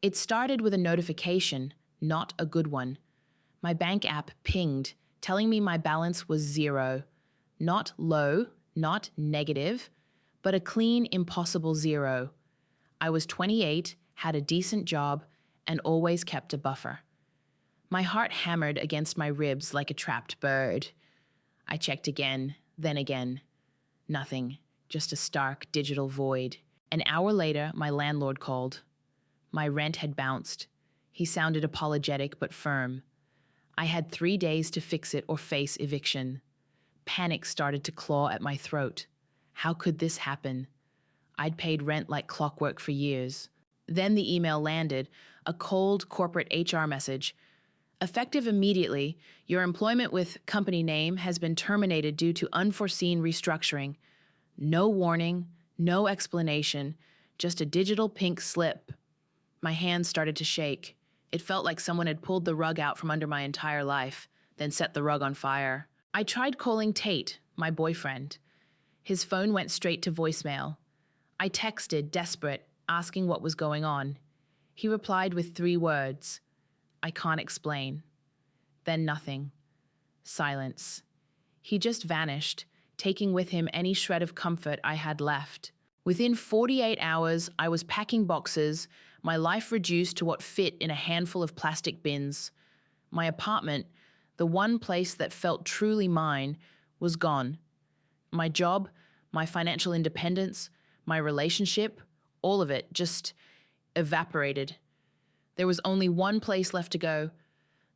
It started with a notification, not a good one. My bank app pinged, telling me my balance was zero. Not low, not negative, but a clean, impossible zero. I was 28, had a decent job, and always kept a buffer. My heart hammered against my ribs like a trapped bird. I checked again, then again. Nothing, just a stark digital void. An hour later, my landlord called. My rent had bounced. He sounded apologetic but firm. I had 3 days to fix it or face eviction. Panic started to claw at my throat. How could this happen? I'd paid rent like clockwork for years. Then the email landed, a cold corporate HR message. Effective immediately, your employment with company name has been terminated due to unforeseen restructuring. No warning, no explanation, just a digital pink slip. My hands started to shake. It felt like someone had pulled the rug out from under my entire life, then set the rug on fire. I tried calling Tate, my boyfriend. His phone went straight to voicemail. I texted, desperate, asking what was going on. He replied with 3 words. I can't explain. Then nothing. Silence. He just vanished, taking with him any shred of comfort I had left. Within 48 hours, I was packing boxes, my life reduced to what fit in a handful of plastic bins. My apartment, the one place that felt truly mine, was gone. My job, my financial independence, my relationship, all of it just evaporated. There was only one place left to go,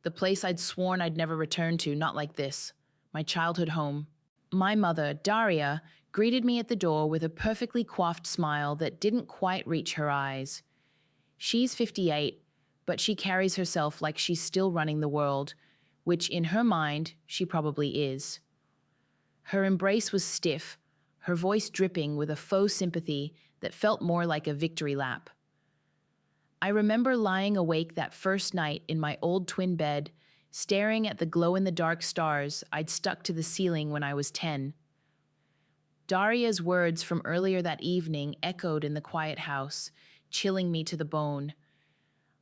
the place I'd sworn I'd never return to, not like this, my childhood home. My mother, Daria, greeted me at the door with a perfectly coiffed smile that didn't quite reach her eyes. She's 58, but she carries herself like she's still running the world, which in her mind, she probably is. Her embrace was stiff, her voice dripping with a faux sympathy that felt more like a victory lap. I remember lying awake that first night in my old twin bed, staring at the glow-in-the-dark stars I'd stuck to the ceiling when I was 10. Daria's words from earlier that evening echoed in the quiet house, chilling me to the bone.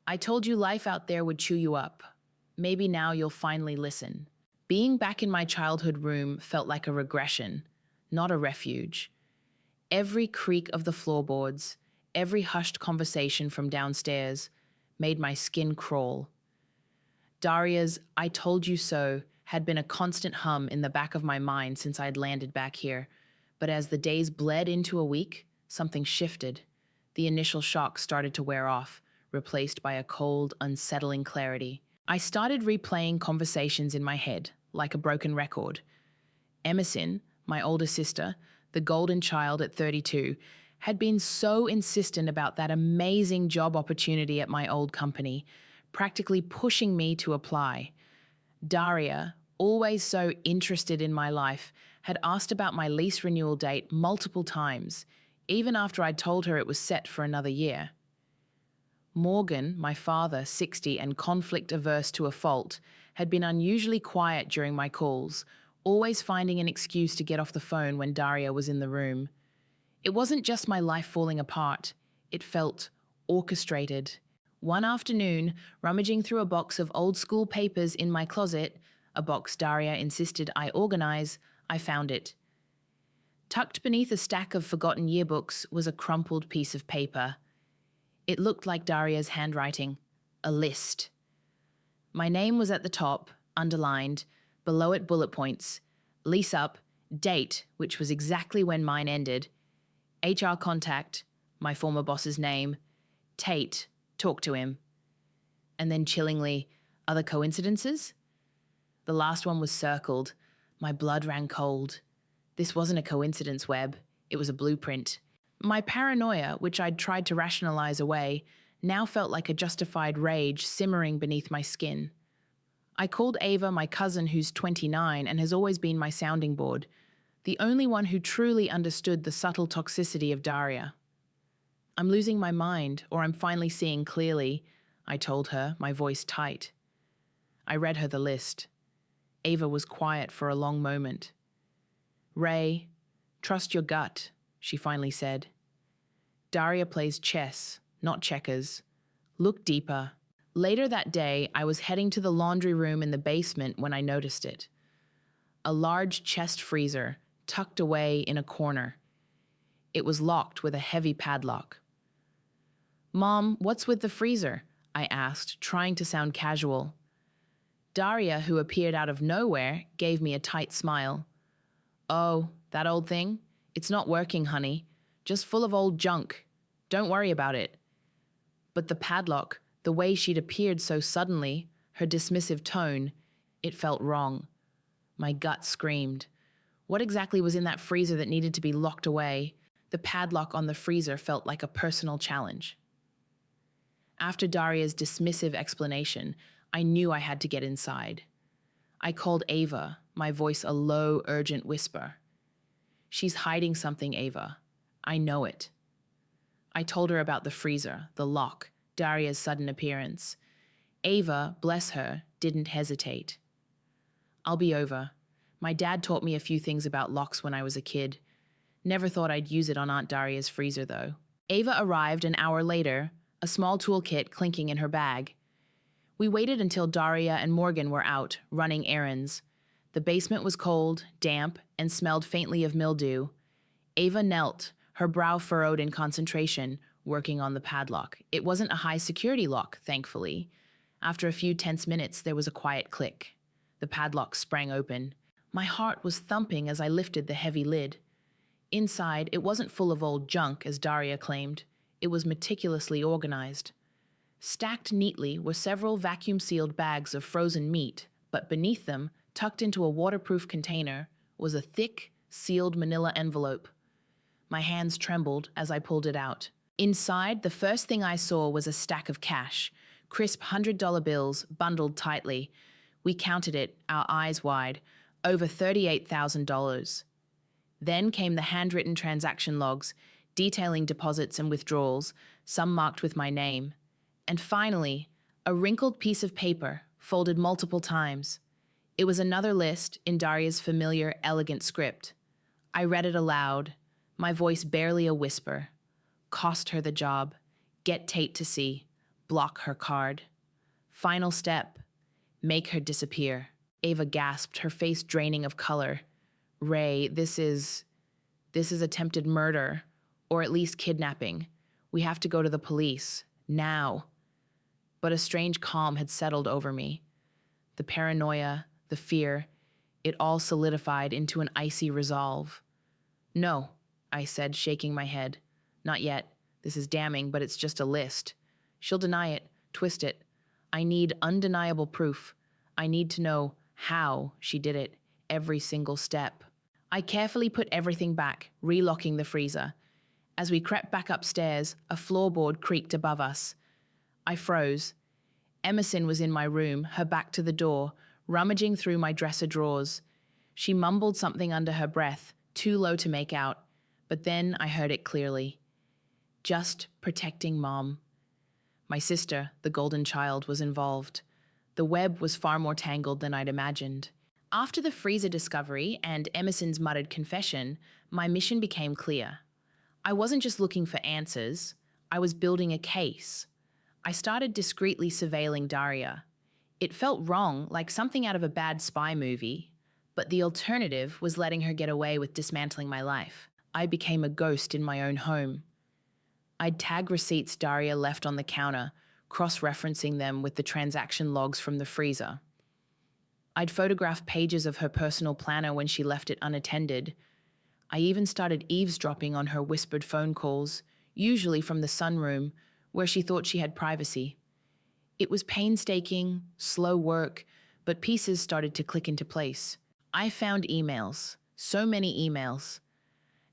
I told you life out there would chew you up. Maybe now you'll finally listen. Being back in my childhood room felt like a regression, not a refuge. Every creak of the floorboards, every hushed conversation from downstairs made my skin crawl. Daria's "I told you so" had been a constant hum in the back of my mind since I'd landed back here, but as the days bled into a week, something shifted. The initial shock started to wear off, replaced by a cold, unsettling clarity. I started replaying conversations in my head, like a broken record. Emerson, my older sister, the golden child at 32, had been so insistent about that amazing job opportunity at my old company, practically pushing me to apply. Daria, always so interested in my life, had asked about my lease renewal date multiple times, even after I'd told her it was set for another year. Morgan, my father, 60 and conflict-averse to a fault, had been unusually quiet during my calls, always finding an excuse to get off the phone when Daria was in the room. It wasn't just my life falling apart. It felt orchestrated. One afternoon, rummaging through a box of old-school papers in my closet, a box Daria insisted I organize, I found it. Tucked beneath a stack of forgotten yearbooks was a crumpled piece of paper. It looked like Daria's handwriting, a list. My name was at the top, underlined, below it bullet points, lease up, date, which was exactly when mine ended, HR contact, my former boss's name, Tate, talk to him. And then chillingly, other coincidences? The last one was circled. My blood ran cold. This wasn't a coincidence, Webb. It was a blueprint. My paranoia, which I'd tried to rationalize away, now felt like a justified rage simmering beneath my skin. I called Ava, my cousin who's 29 and has always been my sounding board, the only one who truly understood the subtle toxicity of Daria. I'm losing my mind, or I'm finally seeing clearly, I told her, my voice tight. I read her the list. Ava was quiet for a long moment. Ray, trust your gut, she finally said. Daria plays chess, not checkers. Look deeper. Later that day, I was heading to the laundry room in the basement when I noticed it. A large chest freezer tucked away in a corner. It was locked with a heavy padlock. "Mom, what's with the freezer?" I asked, trying to sound casual. Daria, who appeared out of nowhere, gave me a tight smile. "Oh, that old thing? It's not working, honey. Just full of old junk. Don't worry about it." But the padlock, the way she'd appeared so suddenly, her dismissive tone, it felt wrong. My gut screamed. What exactly was in that freezer that needed to be locked away? The padlock on the freezer felt like a personal challenge. After Daria's dismissive explanation, I knew I had to get inside. I called Ava, my voice a low, urgent whisper. "She's hiding something, Ava. I know it." I told her about the freezer, the lock, Daria's sudden appearance. Ava, bless her, didn't hesitate. "I'll be over. My dad taught me a few things about locks when I was a kid. Never thought I'd use it on Aunt Daria's freezer, though." Ava arrived an hour later, a small toolkit clinking in her bag. We waited until Daria and Morgan were out, running errands. The basement was cold, damp, and smelled faintly of mildew. Ava knelt, her brow furrowed in concentration, working on the padlock. It wasn't a high-security lock, thankfully. After a few tense minutes, there was a quiet click. The padlock sprang open. My heart was thumping as I lifted the heavy lid. Inside, it wasn't full of old junk, as Daria claimed. It was meticulously organized. Stacked neatly were several vacuum-sealed bags of frozen meat, but beneath them, tucked into a waterproof container, was a thick, sealed manila envelope. My hands trembled as I pulled it out. Inside, the first thing I saw was a stack of cash, crisp $100 bills bundled tightly. We counted it, our eyes wide, over $38,000. Then came the handwritten transaction logs, detailing deposits and withdrawals, some marked with my name. And finally, a wrinkled piece of paper, folded multiple times. It was another list in Daria's familiar, elegant script. I read it aloud, my voice barely a whisper. Cost her the job. Get Tate to see. Block her card. Final step. Make her disappear. Ava gasped, her face draining of color. "Ray, this is attempted murder, or at least kidnapping. We have to go to the police. Now." But a strange calm had settled over me. The paranoia, the fear, it all solidified into an icy resolve. "No," I said, shaking my head. "Not yet. This is damning, but it's just a list. She'll deny it, twist it. I need undeniable proof. I need to know how she did it, every single step." I carefully put everything back, relocking the freezer. As we crept back upstairs, a floorboard creaked above us. I froze. Emerson was in my room, her back to the door, rummaging through my dresser drawers. She mumbled something under her breath, too low to make out, but then I heard it clearly. "Just protecting Mom." My sister, the golden child, was involved. The web was far more tangled than I'd imagined. After the freezer discovery and Emerson's muttered confession, my mission became clear. I wasn't just looking for answers, I was building a case. I started discreetly surveilling Daria. It felt wrong, like something out of a bad spy movie, but the alternative was letting her get away with dismantling my life. I became a ghost in my own home. I'd tag receipts Daria left on the counter, cross-referencing them with the transaction logs from the freezer. I'd photographed pages of her personal planner when she left it unattended. I even started eavesdropping on her whispered phone calls, usually from the sunroom, where she thought she had privacy. It was painstaking, slow work, but pieces started to click into place. I found emails, so many emails.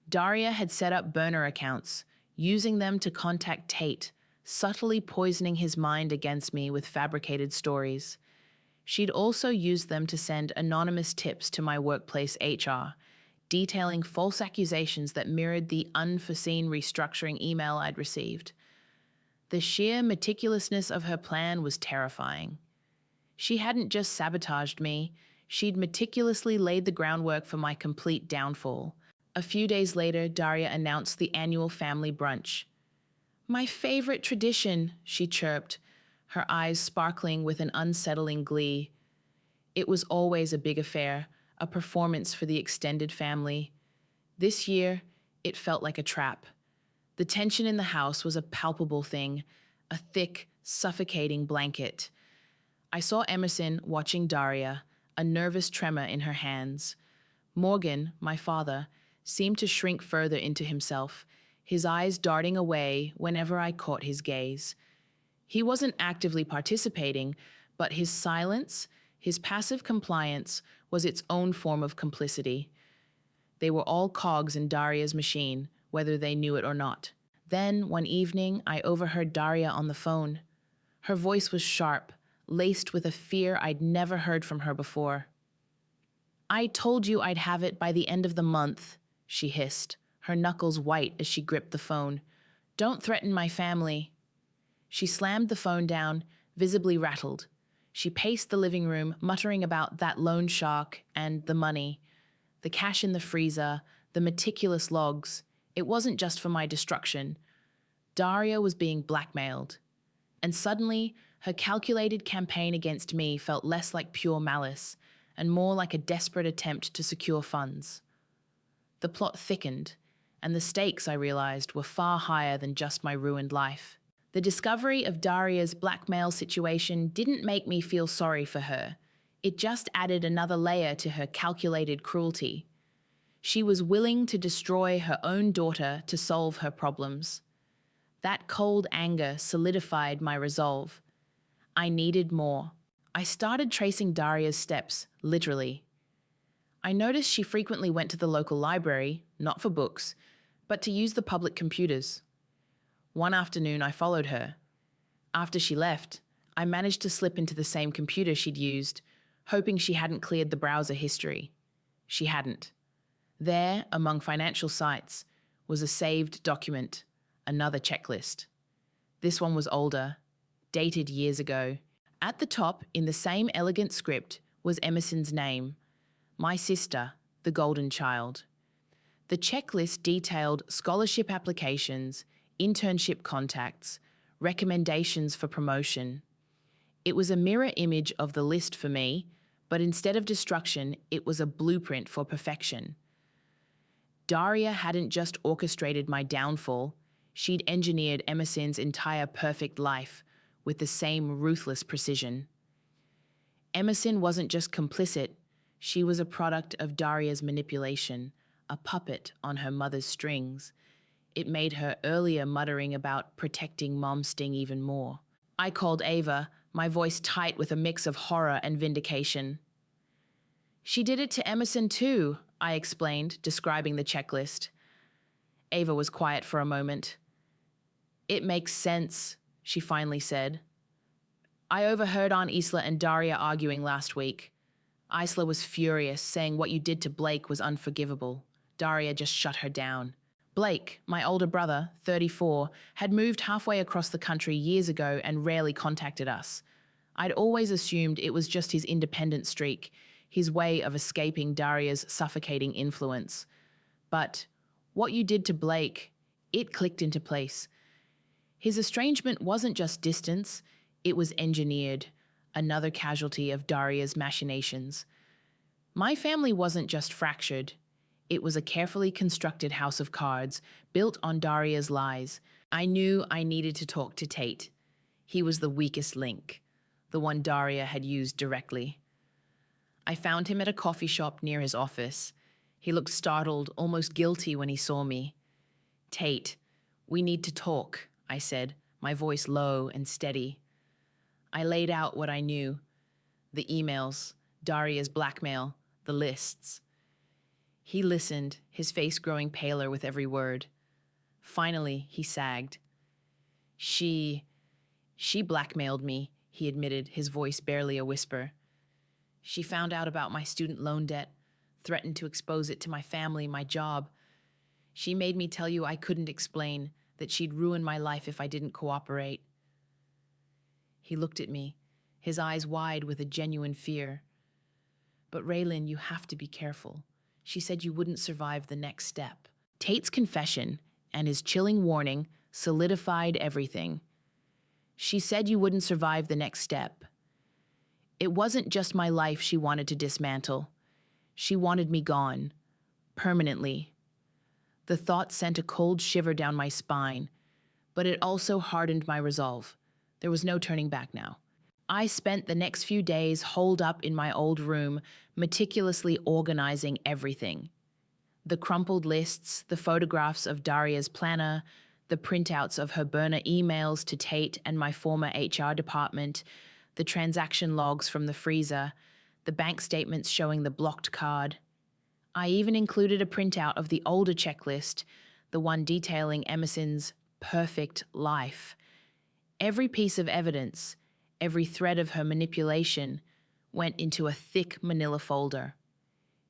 Daria had set up burner accounts, using them to contact Tate, subtly poisoning his mind against me with fabricated stories. She'd also used them to send anonymous tips to my workplace HR, detailing false accusations that mirrored the unforeseen restructuring email I'd received. The sheer meticulousness of her plan was terrifying. She hadn't just sabotaged me, she'd meticulously laid the groundwork for my complete downfall. A few days later, Daria announced the annual family brunch. "My favorite tradition," she chirped, her eyes sparkling with an unsettling glee. It was always a big affair, a performance for the extended family. This year, it felt like a trap. The tension in the house was a palpable thing, a thick, suffocating blanket. I saw Emerson watching Daria, a nervous tremor in her hands. Morgan, my father, seemed to shrink further into himself, his eyes darting away whenever I caught his gaze. He wasn't actively participating, but his silence, his passive compliance, was its own form of complicity. They were all cogs in Daria's machine, whether they knew it or not. Then, one evening, I overheard Daria on the phone. Her voice was sharp, laced with a fear I'd never heard from her before. "I told you I'd have it by the end of the month," she hissed, her knuckles white as she gripped the phone. "Don't threaten my family." She slammed the phone down, visibly rattled. She paced the living room, muttering about that loan shark and the money, the cash in the freezer, the meticulous logs. It wasn't just for my destruction. Daria was being blackmailed. And suddenly, her calculated campaign against me felt less like pure malice and more like a desperate attempt to secure funds. The plot thickened, and the stakes, I realized, were far higher than just my ruined life. The discovery of Daria's blackmail situation didn't make me feel sorry for her. It just added another layer to her calculated cruelty. She was willing to destroy her own daughter to solve her problems. That cold anger solidified my resolve. I needed more. I started tracing Daria's steps, literally. I noticed she frequently went to the local library, not for books, but to use the public computers. One afternoon, I followed her. After she left, I managed to slip into the same computer she'd used, hoping she hadn't cleared the browser history. She hadn't. There, among financial sites, was a saved document, another checklist. This one was older, dated years ago. At the top, in the same elegant script, was Emerson's name, my sister, the golden child. The checklist detailed scholarship applications, internship contacts, recommendations for promotion. It was a mirror image of the list for me, but instead of destruction, it was a blueprint for perfection. Daria hadn't just orchestrated my downfall, she'd engineered Emerson's entire perfect life with the same ruthless precision. Emerson wasn't just complicit, she was a product of Daria's manipulation, a puppet on her mother's strings. It made her earlier muttering about protecting Mom sting even more. I called Ava, my voice tight with a mix of horror and vindication. "She did it to Emerson too," I explained, describing the checklist. Ava was quiet for a moment. "It makes sense," she finally said. "I overheard Aunt Isla and Daria arguing last week. Isla was furious, saying what you did to Blake was unforgivable. Daria just shut her down. Blake, my older brother, 34, had moved halfway across the country years ago and rarely contacted us. I'd always assumed it was just his independent streak, his way of escaping Daria's suffocating influence. But what you did to Blake, it clicked into place. His estrangement wasn't just distance, it was engineered, another casualty of Daria's machinations. My family wasn't just fractured. It was a carefully constructed house of cards, built on Daria's lies. I knew I needed to talk to Tate. He was the weakest link, the one Daria had used directly. I found him at a coffee shop near his office. He looked startled, almost guilty when he saw me. "Tate, we need to talk," I said, my voice low and steady. I laid out what I knew. The emails, Daria's blackmail, the lists. He listened, his face growing paler with every word. Finally, he sagged. She blackmailed me," he admitted, his voice barely a whisper. "She found out about my student loan debt, threatened to expose it to my family, my job. She made me tell you I couldn't explain, that she'd ruin my life if I didn't cooperate." He looked at me, his eyes wide with a genuine fear. "But Raylan, you have to be careful. She said you wouldn't survive the next step." Tate's confession and his chilling warning solidified everything. She said you wouldn't survive the next step. It wasn't just my life she wanted to dismantle. She wanted me gone, permanently. The thought sent a cold shiver down my spine, but it also hardened my resolve. There was no turning back now. I spent the next few days holed up in my old room, meticulously organizing everything. The crumpled lists, the photographs of Daria's planner, the printouts of her burner emails to Tate and my former HR department, the transaction logs from the freezer, the bank statements showing the blocked card. I even included a printout of the older checklist, the one detailing Emerson's perfect life. Every piece of evidence, every thread of her manipulation, went into a thick manila folder.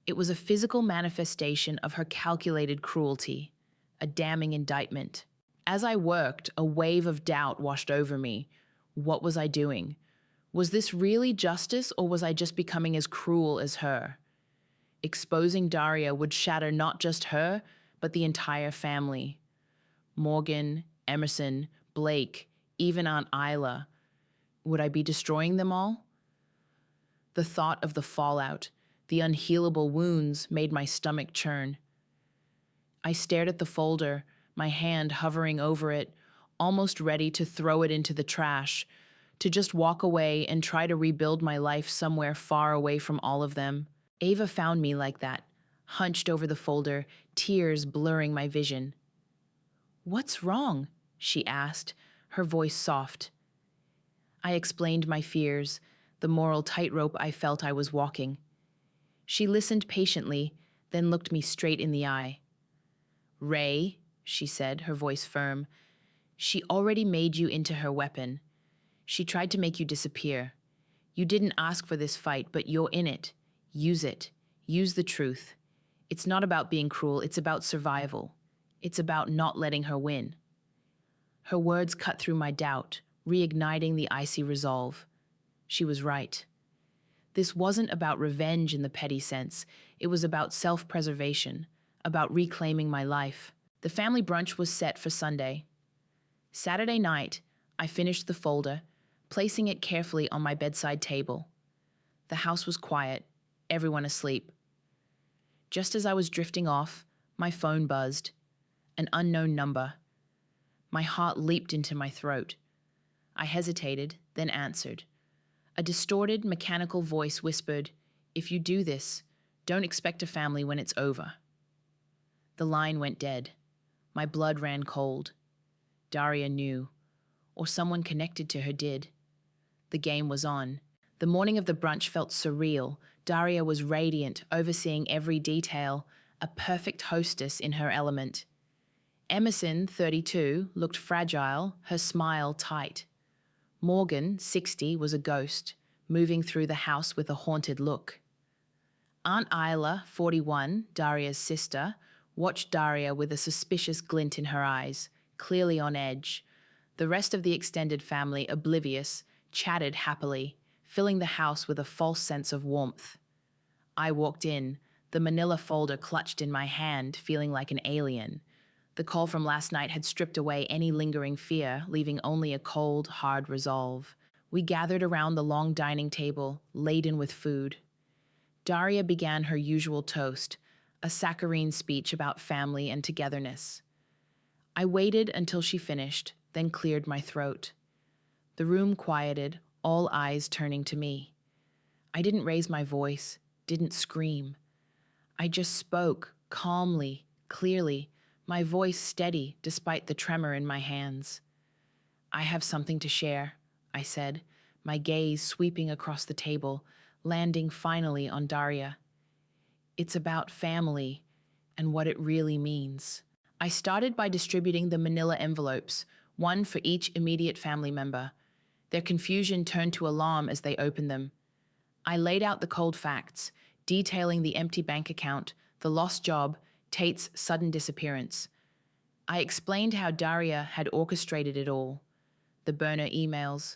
It was a physical manifestation of her calculated cruelty, a damning indictment. As I worked, a wave of doubt washed over me. What was I doing? Was this really justice, or was I just becoming as cruel as her? Exposing Daria would shatter not just her, but the entire family. Morgan, Emerson, Blake, even Aunt Isla. Would I be destroying them all? The thought of the fallout, the unhealable wounds, made my stomach churn. I stared at the folder, my hand hovering over it, almost ready to throw it into the trash, to just walk away and try to rebuild my life somewhere far away from all of them. Ava found me like that, hunched over the folder, tears blurring my vision. "What's wrong?" she asked, her voice soft. I explained my fears, the moral tightrope I felt I was walking. She listened patiently, then looked me straight in the eye. "Ray," she said, her voice firm, "she already made you into her weapon. She tried to make you disappear. You didn't ask for this fight, but you're in it. Use it. Use the truth. It's not about being cruel, it's about survival. It's about not letting her win." Her words cut through my doubt, reigniting the icy resolve. She was right. This wasn't about revenge in the petty sense. It was about self-preservation, about reclaiming my life. The family brunch was set for Sunday. Saturday night, I finished the folder, placing it carefully on my bedside table. The house was quiet, everyone asleep. Just as I was drifting off, my phone buzzed. An unknown number. My heart leaped into my throat. I hesitated, then answered. A distorted, mechanical voice whispered, "If you do this, don't expect a family when it's over." The line went dead. My blood ran cold. Daria knew, or someone connected to her did. The game was on. The morning of the brunch felt surreal. Daria was radiant, overseeing every detail, a perfect hostess in her element. Emerson, 32, looked fragile, her smile tight. Morgan, 60, was a ghost, moving through the house with a haunted look. Aunt Isla, 41, Daria's sister, watched Daria with a suspicious glint in her eyes, clearly on edge. The rest of the extended family, oblivious, chatted happily, filling the house with a false sense of warmth. I walked in, the manila folder clutched in my hand, feeling like an alien. The call from last night had stripped away any lingering fear, leaving only a cold, hard resolve. We gathered around the long dining table, laden with food. Daria began her usual toast, a saccharine speech about family and togetherness. I waited until she finished, then cleared my throat. The room quieted, all eyes turning to me. I didn't raise my voice, didn't scream. I just spoke, calmly, clearly, my voice steady despite the tremor in my hands. "I have something to share," I said, my gaze sweeping across the table, landing finally on Daria. "It's about family and what it really means." I started by distributing the manila envelopes, one for each immediate family member. Their confusion turned to alarm as they opened them. I laid out the cold facts, detailing the empty bank account, the lost job, Tate's sudden disappearance. I explained how Daria had orchestrated it all. The burner emails,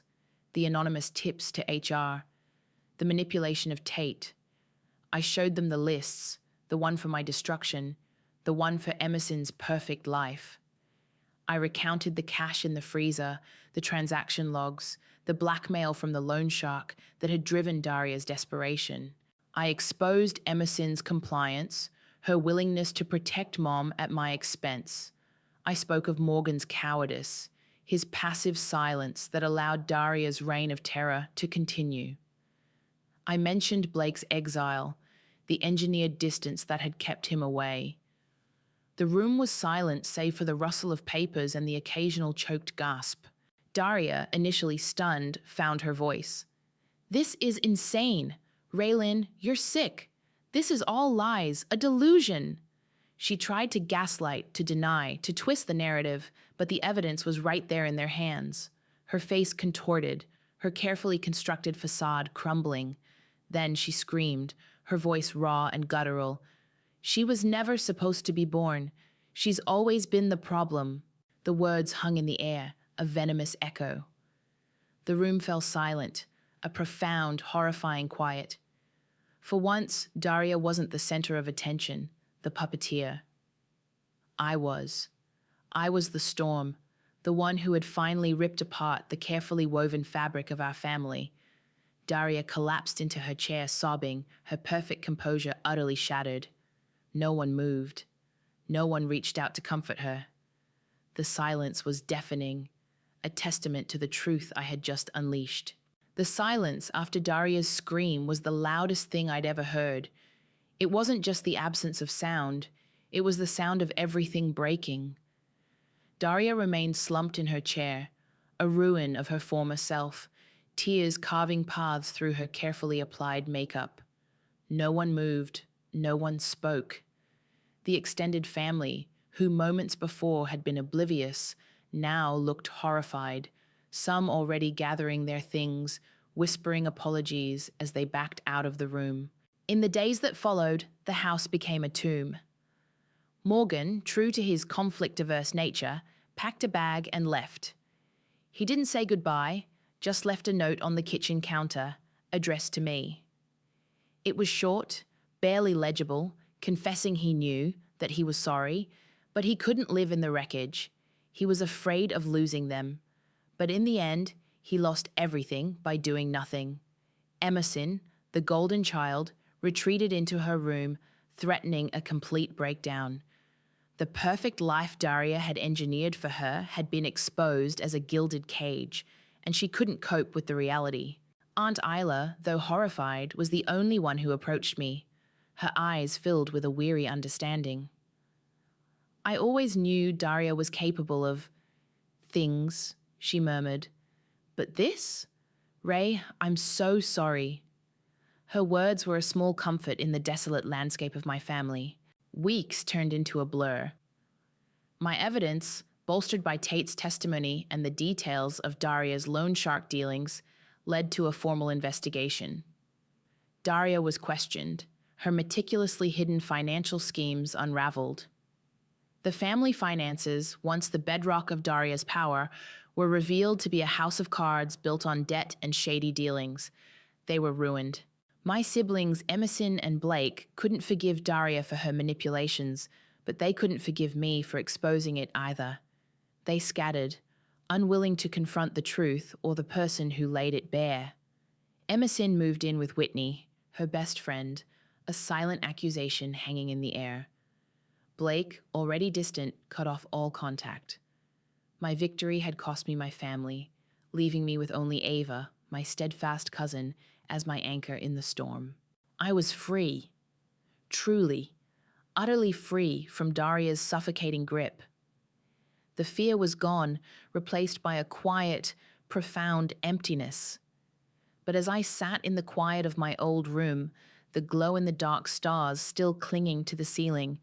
the anonymous tips to HR, the manipulation of Tate. I showed them the lists, the one for my destruction, the one for Emerson's perfect life. I recounted the cash in the freezer, the transaction logs, the blackmail from the loan shark that had driven Daria's desperation. I exposed Emerson's compliance, her willingness to protect Mom at my expense. I spoke of Morgan's cowardice, his passive silence that allowed Daria's reign of terror to continue. I mentioned Blake's exile, the engineered distance that had kept him away. The room was silent save for the rustle of papers and the occasional choked gasp. Daria, initially stunned, found her voice. "This is insane. Raylin, you're sick. This is all lies, a delusion." She tried to gaslight, to deny, to twist the narrative, but the evidence was right there in their hands. Her face contorted, her carefully constructed facade crumbling. Then she screamed, her voice raw and guttural. "She was never supposed to be born. She's always been the problem." The words hung in the air, a venomous echo. The room fell silent, a profound, horrifying quiet. For once, Daria wasn't the center of attention, the puppeteer. I was. I was the storm, the one who had finally ripped apart the carefully woven fabric of our family. Daria collapsed into her chair, sobbing, her perfect composure utterly shattered. No one moved. No one reached out to comfort her. The silence was deafening, a testament to the truth I had just unleashed. The silence after Daria's scream was the loudest thing I'd ever heard. It wasn't just the absence of sound, it was the sound of everything breaking. Daria remained slumped in her chair, a ruin of her former self, tears carving paths through her carefully applied makeup. No one moved, no one spoke. The extended family, who moments before had been oblivious, now looked horrified, some already gathering their things, whispering apologies as they backed out of the room. In the days that followed, the house became a tomb. Morgan, true to his conflict-averse nature, packed a bag and left. He didn't say goodbye, just left a note on the kitchen counter, addressed to me. It was short, barely legible, confessing he knew that he was sorry, but he couldn't live in the wreckage. He was afraid of losing them. But in the end, he lost everything by doing nothing. Emerson, the golden child, retreated into her room, threatening a complete breakdown. The perfect life Daria had engineered for her had been exposed as a gilded cage, and she couldn't cope with the reality. Aunt Isla, though horrified, was the only one who approached me, her eyes filled with a weary understanding. "I always knew Daria was capable of things," she murmured. "But this? Ray, I'm so sorry." Her words were a small comfort in the desolate landscape of my family. Weeks turned into a blur. My evidence, bolstered by Tate's testimony and the details of Daria's loan shark dealings, led to a formal investigation. Daria was questioned, her meticulously hidden financial schemes unraveled. The family finances, once the bedrock of Daria's power, were revealed to be a house of cards built on debt and shady dealings. They were ruined. My siblings, Emerson and Blake, couldn't forgive Daria for her manipulations, but they couldn't forgive me for exposing it either. They scattered, unwilling to confront the truth or the person who laid it bare. Emerson moved in with Whitney, her best friend, a silent accusation hanging in the air. Blake, already distant, cut off all contact. My victory had cost me my family, leaving me with only Ava, my steadfast cousin, as my anchor in the storm. I was free. Truly, utterly free from Daria's suffocating grip. The fear was gone, replaced by a quiet, profound emptiness. But as I sat in the quiet of my old room, the glow-in-the-dark stars still clinging to the ceiling,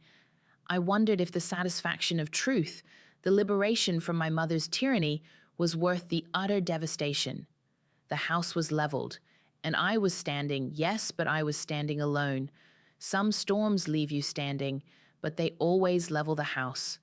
I wondered if the satisfaction of truth, the liberation from my mother's tyranny, was worth the utter devastation. The house was leveled, and I was standing, yes, but I was standing alone. Some storms leave you standing, but they always level the house.